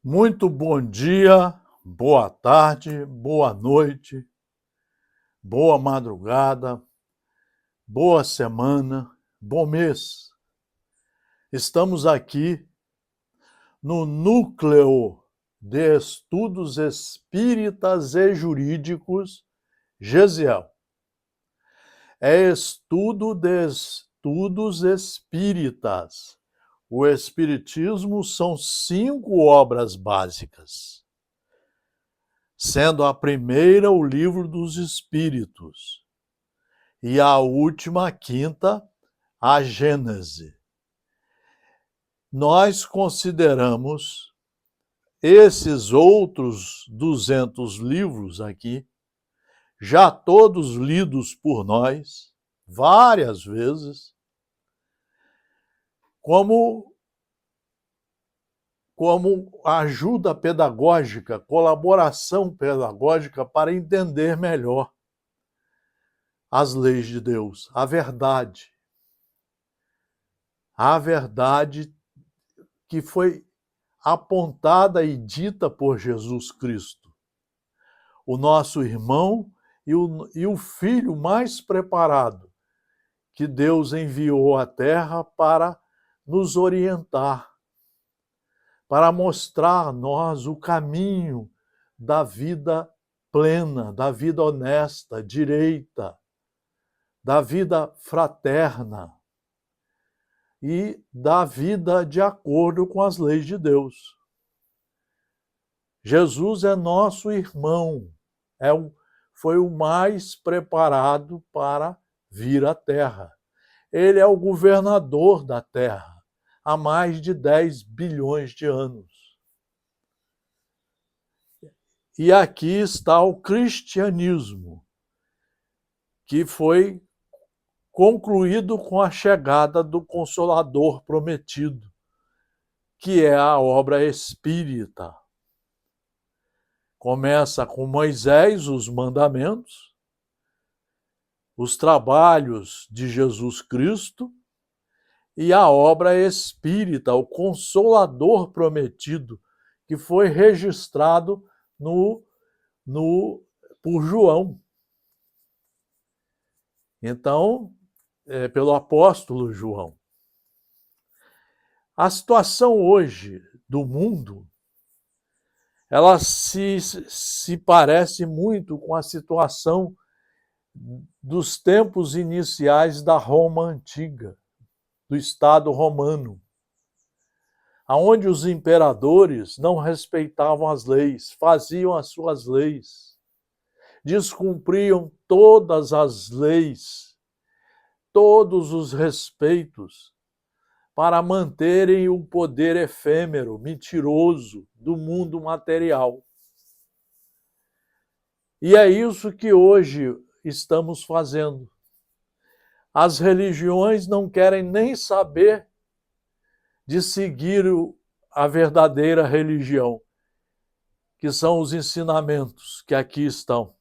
Muito bom dia, boa tarde, boa noite, boa madrugada, boa semana, bom mês. Estamos aqui no Núcleo de Estudos Espíritas e Jurídicos, GESIEL. É estudo de estudos espíritas. O Espiritismo são 5 obras básicas, sendo a primeira o Livro dos Espíritos e a última, a quinta, a Gênese. Nós consideramos esses outros 200 livros aqui, já todos lidos por nós, várias vezes, como ajuda pedagógica, colaboração pedagógica para entender melhor as leis de Deus, a verdade que foi apontada e dita por Jesus Cristo, o nosso irmão e o filho mais preparado que Deus enviou à Terra para nos orientar, para mostrar a nós o caminho da vida plena, da vida honesta, direita, da vida fraterna e da vida de acordo com as leis de Deus. Jesus é nosso irmão, foi o mais preparado para vir à Terra. Ele é o governador da Terra há mais de 10 bilhões de anos. E aqui está o cristianismo, que foi concluído com a chegada do Consolador prometido, que é a obra espírita. Começa com Moisés, os mandamentos, os trabalhos de Jesus Cristo e a obra espírita, o Consolador prometido, que foi registrado por João. Então, pelo apóstolo João. A situação hoje do mundo, ela se parece muito com a situação dos tempos iniciais da Roma antiga, do Estado romano, onde os imperadores não respeitavam as leis, faziam as suas leis, descumpriam todas as leis, todos os respeitos, para manterem o poder efêmero, mentiroso do mundo material. E é isso que hoje estamos fazendo. As religiões não querem nem saber de seguir a verdadeira religião, que são os ensinamentos que aqui estão.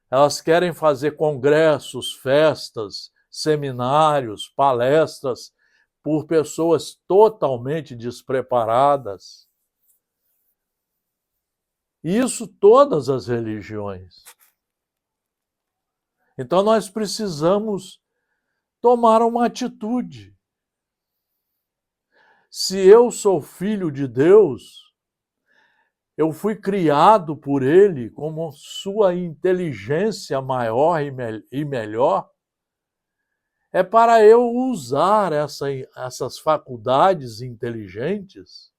Elas querem fazer congressos, festas, seminários, palestras por pessoas totalmente despreparadas. Isso todas as religiões. Então nós precisamos tomar uma atitude. Se eu sou filho de Deus, eu fui criado por Ele como sua inteligência maior e melhor, é para eu usar essas faculdades inteligentes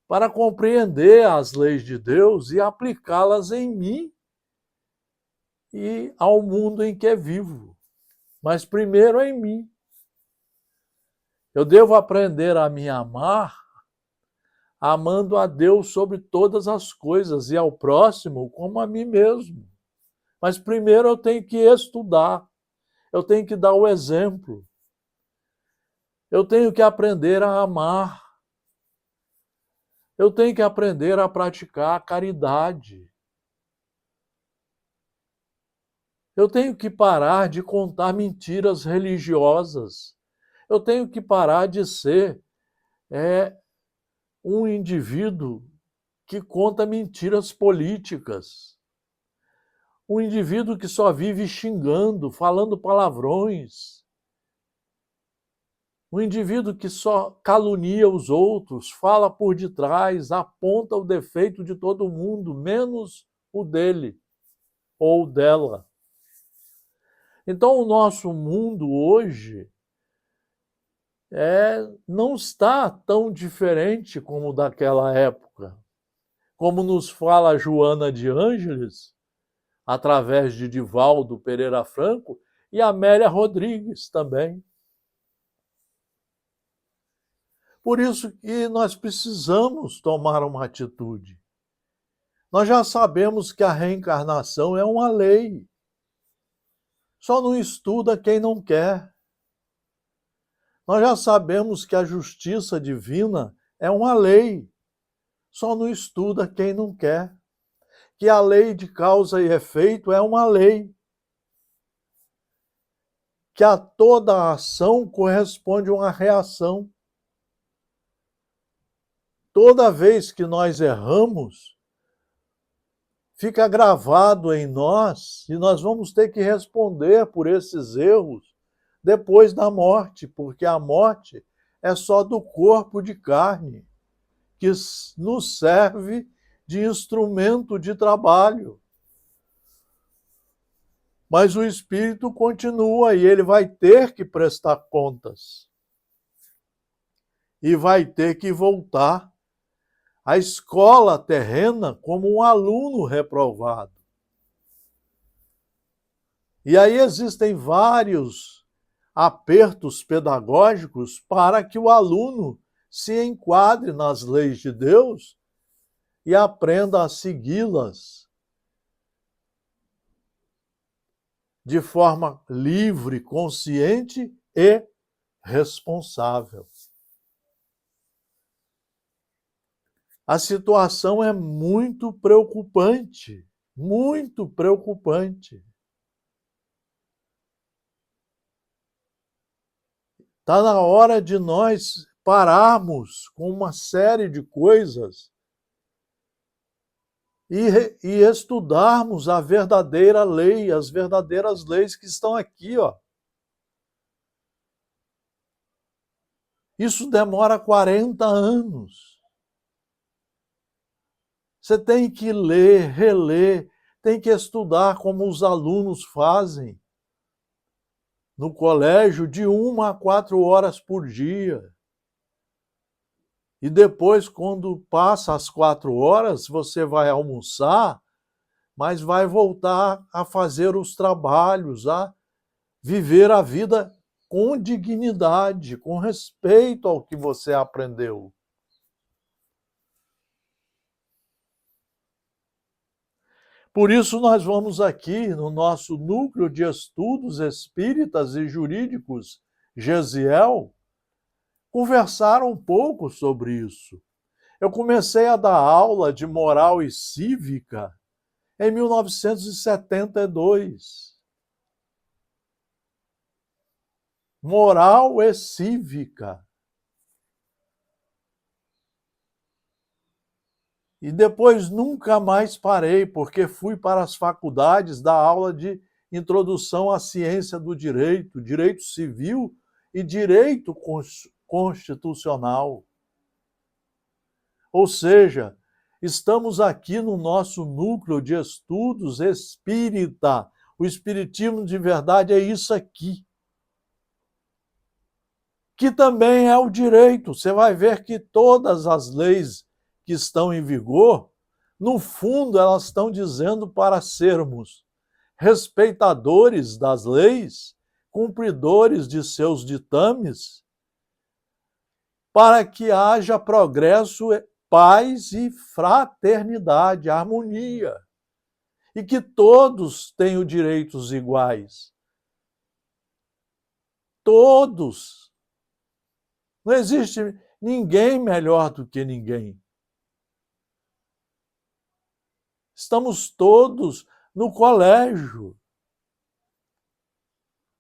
para compreender as leis de Deus e aplicá-las em mim e ao mundo em que vivo. Mas primeiro em mim. Eu devo aprender a me amar, amando a Deus sobre todas as coisas e ao próximo como a mim mesmo. Mas primeiro eu tenho que estudar, eu tenho que dar o exemplo, eu tenho que aprender a amar, eu tenho que aprender a praticar a caridade. Eu tenho que parar de contar mentiras religiosas. Eu tenho que parar de ser um indivíduo que conta mentiras políticas, um indivíduo que só vive xingando, falando palavrões, um indivíduo que só calunia os outros, fala por detrás, aponta o defeito de todo mundo, menos o dele ou dela. Então, o nosso mundo hoje não está tão diferente como o daquela época. Como nos fala Joana de Ângeles, através de Divaldo Pereira Franco e Amélia Rodrigues também. Por isso que nós precisamos tomar uma atitude. Nós já sabemos que a reencarnação é uma lei. Só não estuda quem não quer. Nós já sabemos que a justiça divina é uma lei. Só não estuda quem não quer. Que a lei de causa e efeito é uma lei. Que a toda ação corresponde uma reação. Toda vez que nós erramos, fica gravado em nós e nós vamos ter que responder por esses erros depois da morte, porque a morte é só do corpo de carne, que nos serve de instrumento de trabalho. Mas o espírito continua e ele vai ter que prestar contas. E vai ter que voltar à escola terrena como um aluno reprovado. E aí existem vários apertos pedagógicos para que o aluno se enquadre nas leis de Deus e aprenda a segui-las de forma livre, consciente e responsável. A situação é muito preocupante, muito preocupante. Está na hora de nós pararmos com uma série de coisas e estudarmos a verdadeira lei, as verdadeiras leis que estão aqui, ó. Isso demora 40 anos. Você tem que ler, reler, tem que estudar como os alunos fazem no colégio de 1 a 4 horas por dia. E depois, quando passa as 4 horas, você vai almoçar, mas vai voltar a fazer os trabalhos, a viver a vida com dignidade, com respeito ao que você aprendeu. Por isso, nós vamos aqui, no nosso núcleo de estudos espíritas e jurídicos, Gesiel, conversar um pouco sobre isso. Eu comecei a dar aula de moral e cívica em 1972. Moral e cívica. E depois nunca mais parei, porque fui para as faculdades dar aula de introdução à ciência do direito, direito civil e direito constitucional. Ou seja, estamos aqui no nosso núcleo de estudos espírita. O espiritismo de verdade é isso aqui. Que também é o direito. Você vai ver que todas as leis que estão em vigor, no fundo, elas estão dizendo para sermos respeitadores das leis, cumpridores de seus ditames, para que haja progresso, paz e fraternidade, harmonia, e que todos tenham direitos iguais. Todos. Não existe ninguém melhor do que ninguém. Estamos todos no colégio.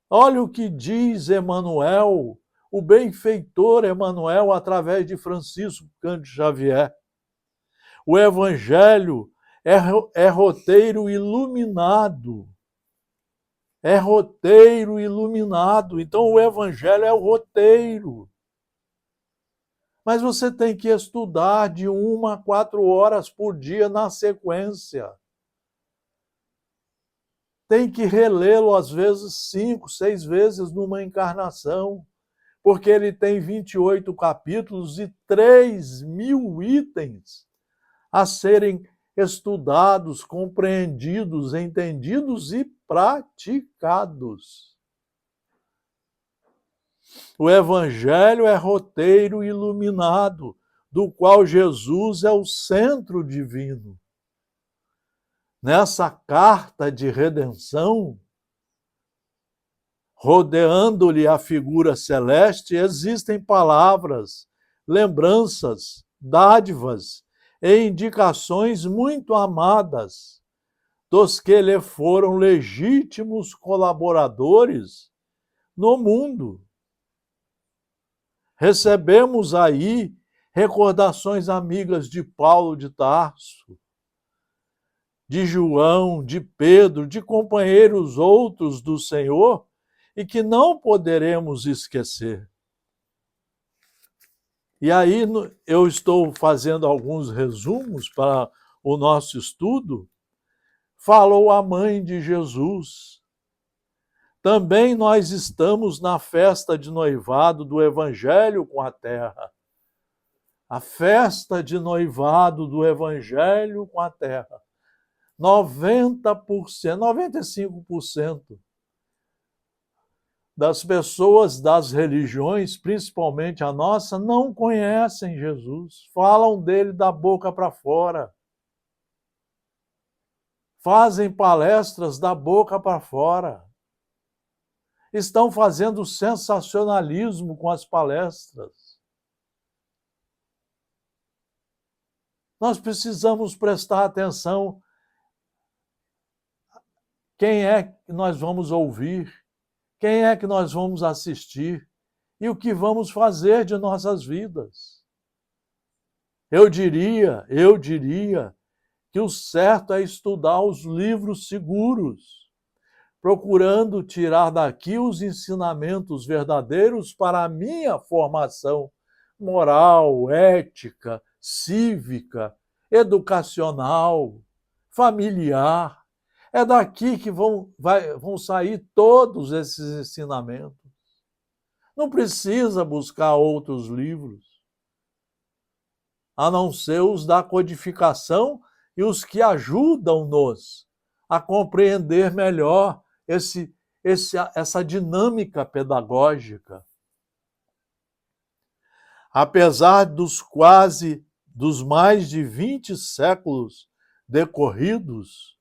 Olha o que diz Emmanuel, o benfeitor Emmanuel através de Francisco Cândido Xavier. O Evangelho é roteiro iluminado. É roteiro iluminado. Então o Evangelho é o roteiro. Mas você tem que estudar de 1 a 4 horas por dia na sequência. Tem que relê-lo, às vezes, 5, 6 vezes numa encarnação, porque ele tem 28 capítulos e 3.000 itens a serem estudados, compreendidos, entendidos e praticados. O Evangelho é roteiro iluminado, do qual Jesus é o centro divino. Nessa carta de redenção, rodeando-lhe a figura celeste, existem palavras, lembranças, dádivas e indicações muito amadas dos que lhe foram legítimos colaboradores no mundo. Recebemos aí recordações amigas de Paulo de Tarso, de João, de Pedro, de companheiros outros do Senhor, e que não poderemos esquecer. E aí eu estou fazendo alguns resumos para o nosso estudo. Falou a mãe de Jesus. Também nós estamos na festa de noivado do Evangelho com a terra. A festa de noivado do Evangelho com a terra. 90%, 95% das pessoas das religiões, principalmente a nossa, não conhecem Jesus. Falam dele da boca para fora. Fazem palestras da boca para fora. Estão fazendo sensacionalismo com as palestras. Nós precisamos prestar atenção. Quem é que nós vamos ouvir? Quem é que nós vamos assistir? E o que vamos fazer de nossas vidas? Eu diria que o certo é estudar os livros seguros, procurando tirar daqui os ensinamentos verdadeiros para a minha formação moral, ética, cívica, educacional, familiar. É daqui que vão sair todos esses ensinamentos. Não precisa buscar outros livros, a não ser os da codificação e os que ajudam-nos a compreender melhor essa dinâmica pedagógica. Apesar dos mais de 20 séculos decorridos,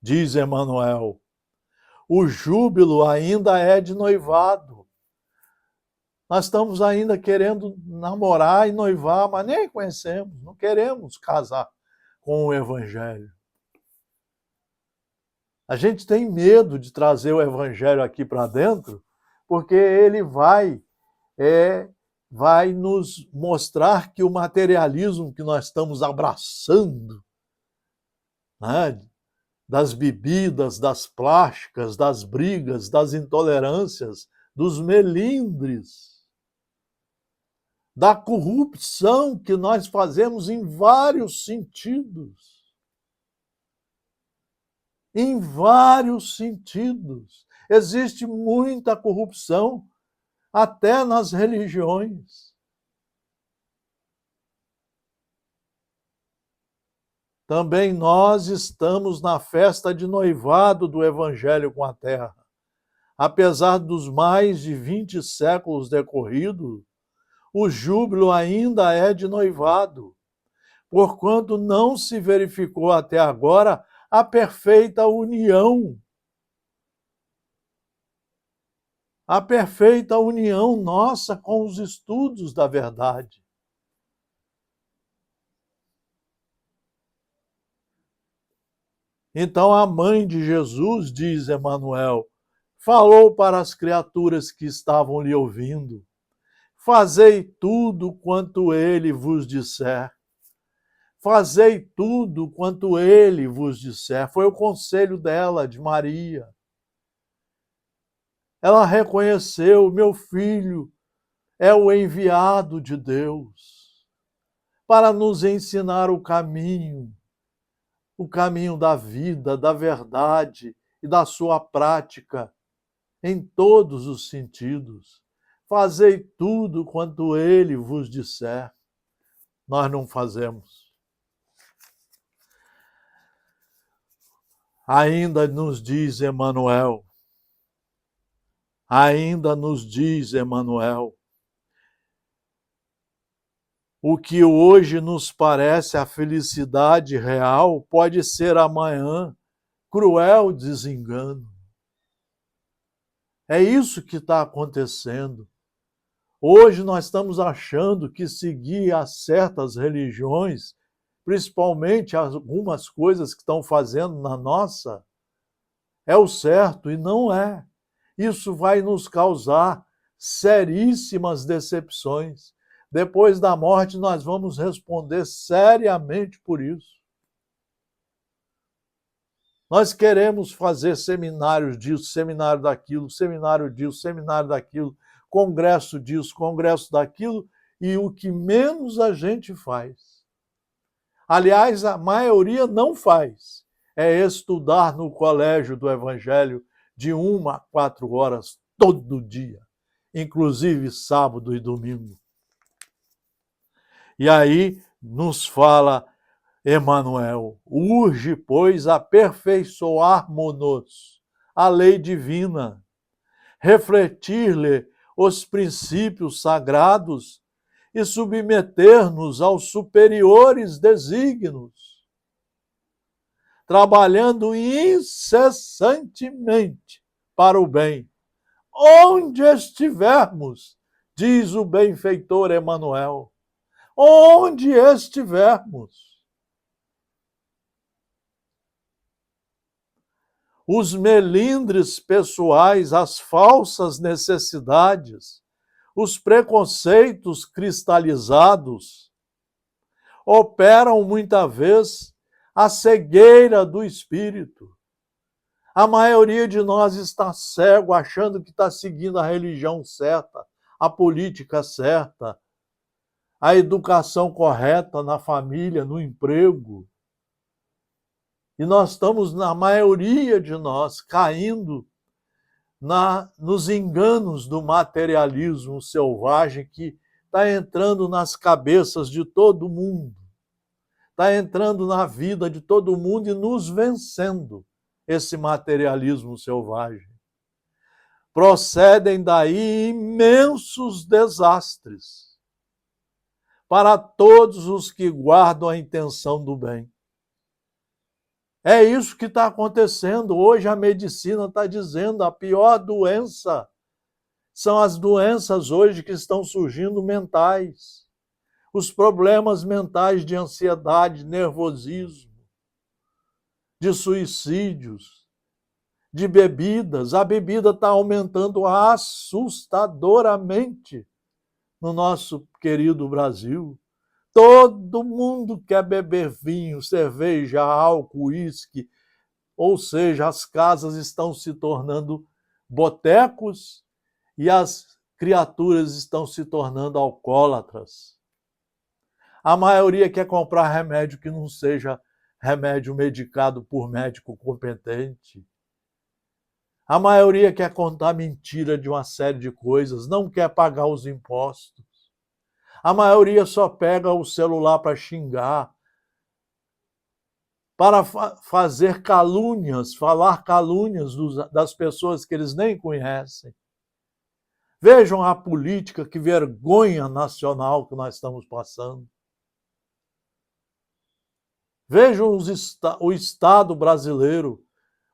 diz Emmanuel, o júbilo ainda é de noivado. Nós estamos ainda querendo namorar e noivar, mas nem conhecemos, não queremos casar com o Evangelho. A gente tem medo de trazer o Evangelho aqui para dentro, porque ele vai nos mostrar que o materialismo que nós estamos abraçando, né, das bebidas, das plásticas, das brigas, das intolerâncias, dos melindres, da corrupção que nós fazemos em vários sentidos. Em vários sentidos. Existe muita corrupção, até nas religiões. Também nós estamos na festa de noivado do Evangelho com a terra. Apesar dos mais de 20 séculos decorridos, o júbilo ainda é de noivado, porquanto não se verificou até agora a perfeita união. A perfeita união nossa com os estudos da verdade. Então a mãe de Jesus, diz Emmanuel, falou para as criaturas que estavam lhe ouvindo. Fazei tudo quanto ele vos disser. Fazei tudo quanto ele vos disser. Foi o conselho dela, de Maria. Ela reconheceu: meu filho é o enviado de Deus para nos ensinar o caminho da vida, da verdade e da sua prática em todos os sentidos. Fazei tudo quanto ele vos disser. Nós não fazemos. Ainda nos diz Emanuel, o que hoje nos parece a felicidade real pode ser amanhã cruel desengano. É isso que está acontecendo. Hoje nós estamos achando que seguir a certas religiões, principalmente algumas coisas que estão fazendo na nossa, é o certo, e não é. Isso vai nos causar seríssimas decepções. Depois da morte, nós vamos responder seriamente por isso. Nós queremos fazer seminários disso, seminário daquilo, seminário disso, seminário daquilo, congresso disso, congresso daquilo, e o que menos a gente faz. Aliás, a maioria não faz. É estudar no colégio do Evangelho de 1 a 4 horas todo dia, inclusive sábado e domingo. E aí nos fala Emanuel: urge, pois, aperfeiçoarmos-nos a lei divina, refletir-lhe os princípios sagrados e submeter-nos aos superiores desígnios, trabalhando incessantemente para o bem, onde estivermos, diz o benfeitor Emanuel, onde estivermos. Os melindres pessoais, as falsas necessidades, os preconceitos cristalizados operam muitas vezes a cegueira do espírito. A maioria de nós está cego, achando que está seguindo a religião certa, a política certa, a educação correta na família, no emprego. E nós estamos, na maioria de nós, caindo nos enganos do materialismo selvagem que está entrando nas cabeças de todo mundo, está entrando na vida de todo mundo e nos vencendo, esse materialismo selvagem. Procedem daí imensos desastres para todos os que guardam a intenção do bem. É isso que está acontecendo. Hoje a medicina está dizendo a pior doença são as doenças hoje que estão surgindo mentais. Os problemas mentais de ansiedade, nervosismo, de suicídios, de bebidas. A bebida está aumentando assustadoramente no nosso querido Brasil. Todo mundo quer beber vinho, cerveja, álcool, uísque, ou seja, as casas estão se tornando botecos e as criaturas estão se tornando alcoólatras. A maioria quer comprar remédio que não seja remédio medicado por médico competente. A maioria quer contar mentira de uma série de coisas, não quer pagar os impostos. A maioria só pega o celular para xingar, para fazer calúnias, falar calúnias das pessoas que eles nem conhecem. Vejam a política, que vergonha nacional que nós estamos passando. Vejam o Estado brasileiro,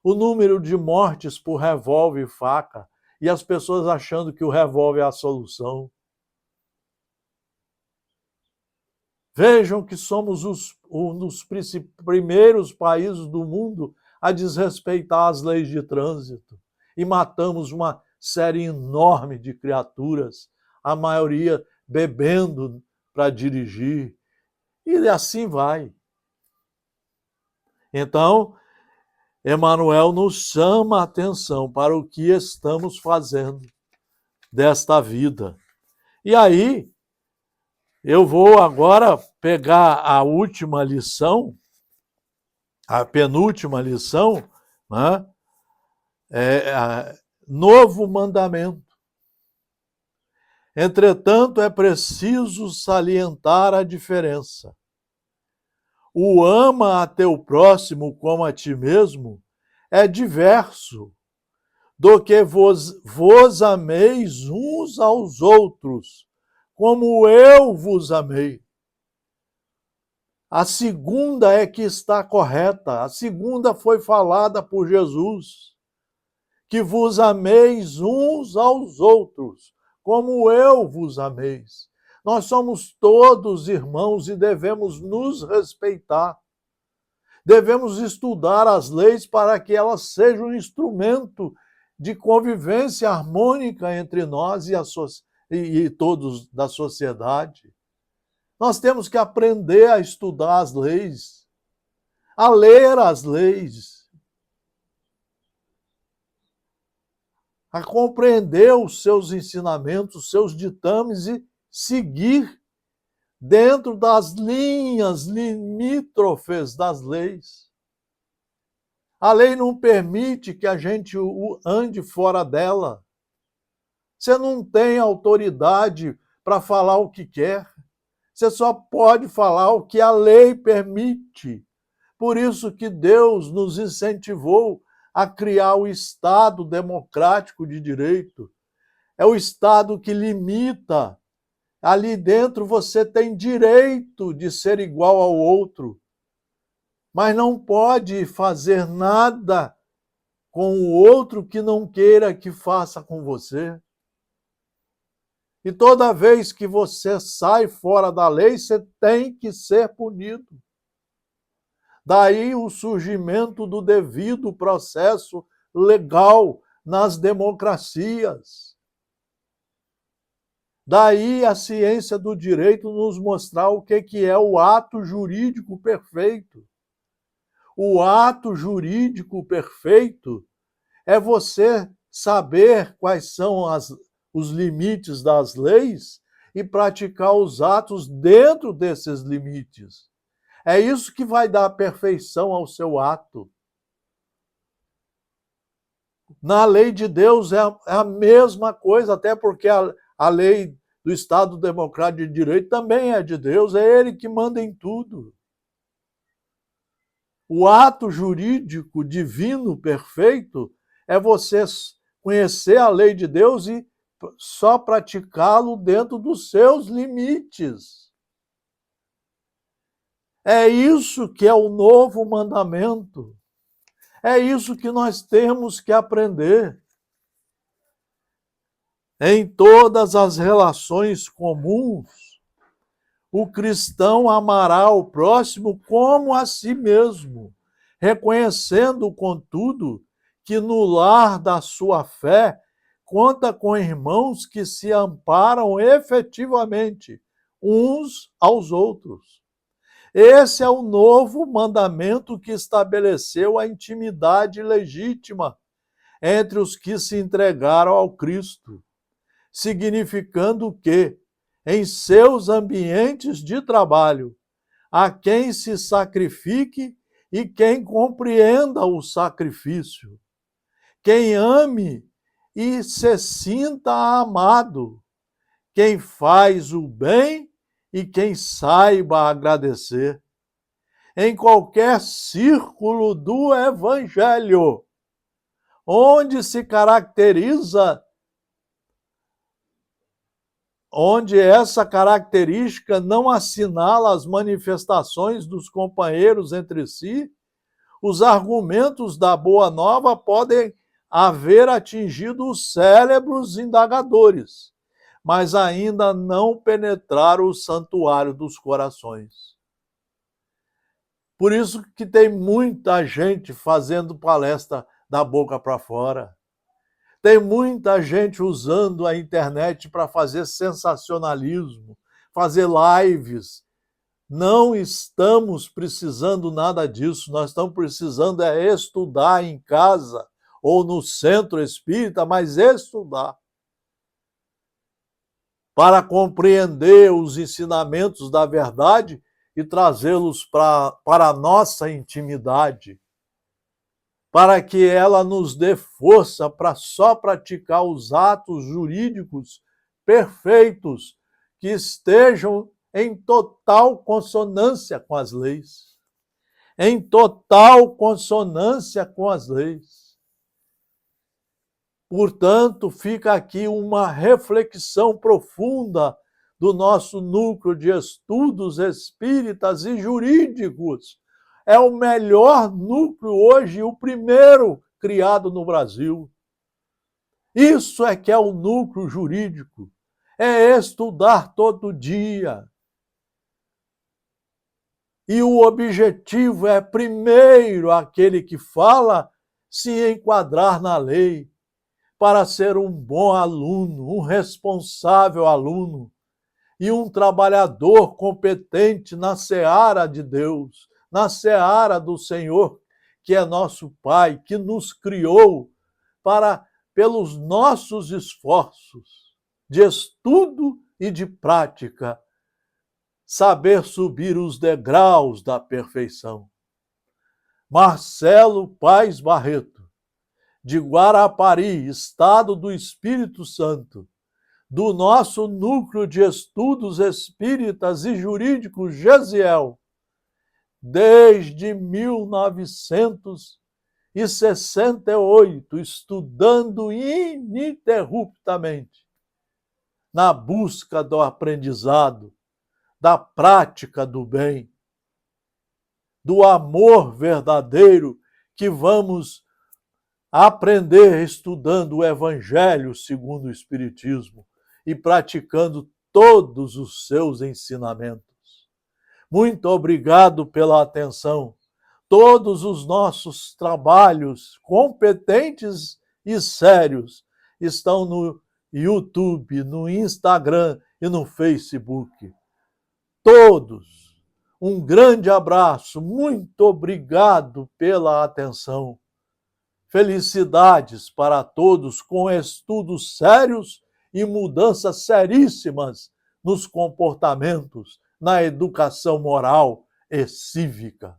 o número de mortes por revólver e faca, e as pessoas achando que o revólver é a solução. Vejam que somos um dos primeiros países do mundo a desrespeitar as leis de trânsito e matamos uma série enorme de criaturas a maioria bebendo para dirigir, e assim vai. Então, Emmanuel nos chama a atenção para o que estamos fazendo desta vida. E aí, eu vou agora pegar a última lição, a penúltima lição, né? Novo mandamento. Entretanto, é preciso salientar a diferença. O ama a teu próximo como a ti mesmo é diverso do que vos ameis uns aos outros, como eu vos amei. A segunda é que está correta, a segunda foi falada por Jesus, que vos ameis uns aos outros, como eu vos ameis. Nós somos todos irmãos e devemos nos respeitar. Devemos estudar as leis para que elas sejam um instrumento de convivência harmônica entre nós e todos da sociedade. Nós temos que aprender a estudar as leis, a ler as leis, a compreender os seus ensinamentos, os seus ditames e seguir dentro das linhas limítrofes das leis. A lei não permite que a gente ande fora dela. Você não tem autoridade para falar o que quer. Você só pode falar o que a lei permite. Por isso que Deus nos incentivou a criar o Estado democrático de direito. É o Estado que limita. Ali dentro você tem direito de ser igual ao outro, mas não pode fazer nada com o outro que não queira que faça com você. E toda vez que você sai fora da lei, você tem que ser punido. Daí o surgimento do devido processo legal nas democracias. Daí a ciência do direito nos mostrar o que é o ato jurídico perfeito. O ato jurídico perfeito é você saber quais são os limites das leis e praticar os atos dentro desses limites. É isso que vai dar perfeição ao seu ato. Na lei de Deus é a mesma coisa, até porque a lei do Estado Democrático de Direito também é de Deus, é Ele que manda em tudo. O ato jurídico divino perfeito é você conhecer a lei de Deus e só praticá-lo dentro dos seus limites. É isso que é o novo mandamento. É isso que nós temos que aprender. Em todas as relações comuns, o cristão amará o próximo como a si mesmo, reconhecendo, contudo, que no lar da sua fé conta com irmãos que se amparam efetivamente uns aos outros. Esse é o novo mandamento que estabeleceu a intimidade legítima entre os que se entregaram ao Cristo, significando que, em seus ambientes de trabalho, há quem se sacrifique e quem compreenda o sacrifício, quem ame e se sinta amado, quem faz o bem e quem saiba agradecer. Em qualquer círculo do Evangelho, onde essa característica não assinala as manifestações dos companheiros entre si, os argumentos da Boa Nova podem haver atingido os cérebros indagadores, mas ainda não penetraram o santuário dos corações. Por isso que tem muita gente fazendo palestra da boca para fora. Tem muita gente usando a internet para fazer sensacionalismo, fazer lives. Não estamos precisando nada disso, nós estamos precisando é estudar em casa ou no centro espírita, mas estudar para compreender os ensinamentos da verdade e trazê-los para a nossa intimidade, para que ela nos dê força para só praticar os atos jurídicos perfeitos que estejam em total consonância com as leis. Em total consonância com as leis. Portanto, fica aqui uma reflexão profunda do nosso núcleo de estudos espíritas e jurídicos. É o melhor núcleo hoje, o primeiro criado no Brasil. Isso é que é o núcleo jurídico. É estudar todo dia. E o objetivo é, primeiro, aquele que fala se enquadrar na lei, para ser um bom aluno, um responsável aluno e um trabalhador competente na seara de Deus, na seara do Senhor, que é nosso Pai, que nos criou para, pelos nossos esforços de estudo e de prática, saber subir os degraus da perfeição. Marcelo Paes Barreto, de Guarapari, Estado do Espírito Santo, do nosso Núcleo de Estudos Espíritas e Jurídicos Gesiel, desde 1968, estudando ininterruptamente, na busca do aprendizado, da prática do bem, do amor verdadeiro que vamos aprender estudando o Evangelho segundo o Espiritismo e praticando todos os seus ensinamentos. Muito obrigado pela atenção. Todos os nossos trabalhos competentes e sérios estão no YouTube, no Instagram e no Facebook. Todos. Um grande abraço. Muito obrigado pela atenção. Felicidades para todos com estudos sérios e mudanças seríssimas nos comportamentos, na educação moral e cívica.